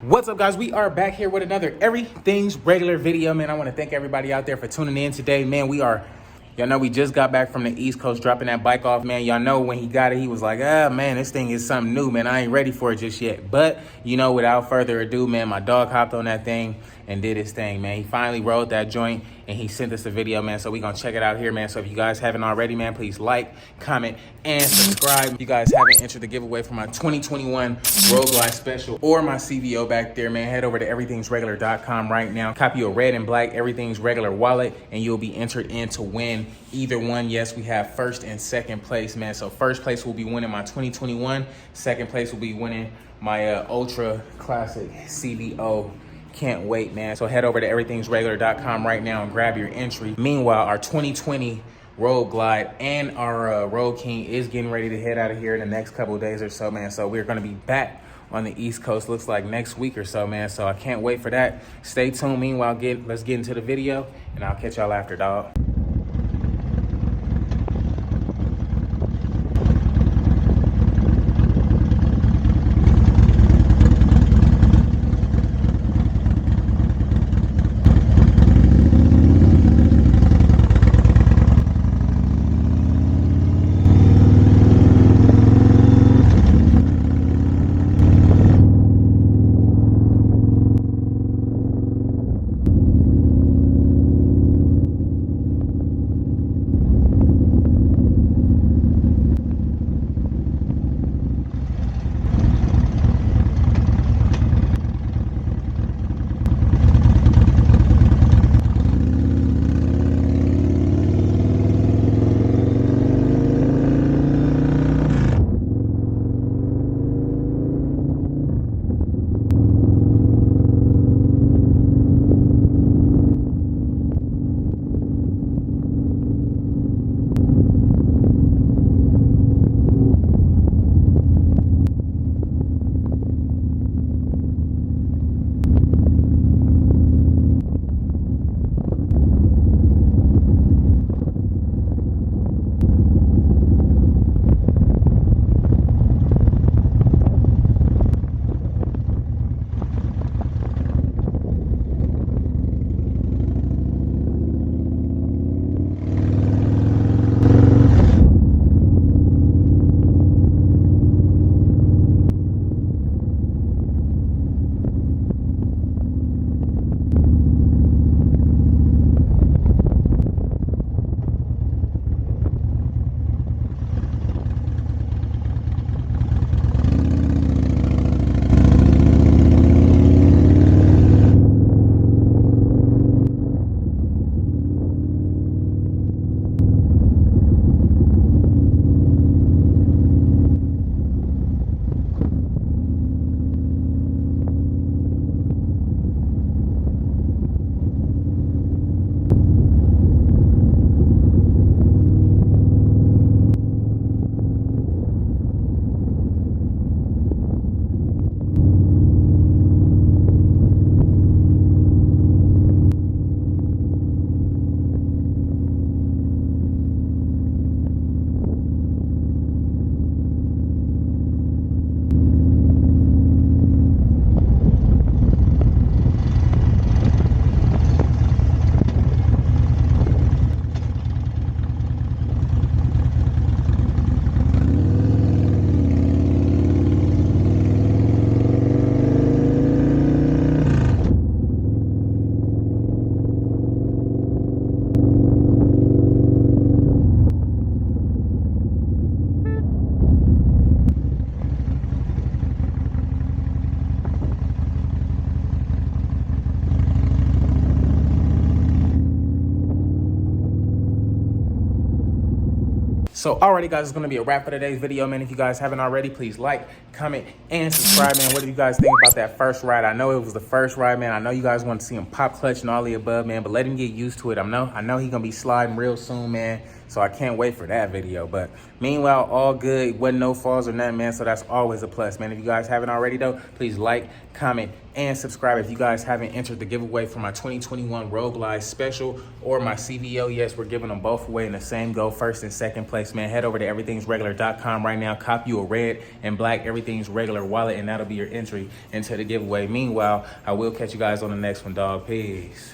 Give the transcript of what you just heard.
What's up, guys? We are back here with another Everything's Regular video, man. I want to thank everybody out there for tuning in today, man. Y'all know we just got back from the East Coast dropping that bike off, man. Y'all know when he got it, he was like, man, this thing is something new, man. I ain't ready for it just yet. But, without further ado, man, my dog hopped on that thing and did his thing, man. He finally rode that joint and he sent us a video, man. So we gonna check it out here, man. So if you guys haven't already, man, please like, comment, and subscribe. If you guys haven't entered the giveaway for my 2021 Road Glide Special or my CVO back there, man, head over to everythingsregular.com right now. Copy a red and black Everything's Regular wallet and you'll be entered in to win either one. Yes, we have first and second place, man. So first place will be winning my 2021. Second place will be winning my Ultra Classic CVO. Can't wait, man. So head over to everythingsregular.com right now and grab your entry. Meanwhile, our 2020 Road Glide and our Road King is getting ready to head out of here in the next couple of days or so, man. So we're going to be back on the East Coast, looks like next week or so, man. So I can't wait for that. Stay tuned. Meanwhile, let's get into the video, and I'll catch y'all after, dog. So alrighty, guys, it's going to be a wrap for today's video, man. If you guys haven't already, please like, comment, and subscribe, man. What do you guys think about that first ride? I know it was the first ride, man. I know you guys want to see him pop clutch and all the above, man, but let him get used to it. I know he's going to be sliding real soon, man. So I can't wait for that video. But meanwhile, all good. Wasn't no falls or nothing, man. So that's always a plus, man. If you guys haven't already, though, please like, comment, and subscribe. If you guys haven't entered the giveaway for my 2021 Rogue Live Special or my CVO, yes, we're giving them both away in the same go, first and second place, man. Head over to everythingsregular.com right now. Cop you a red and black Everything's Regular wallet, and that'll be your entry into the giveaway. Meanwhile, I will catch you guys on the next one, dog. Peace.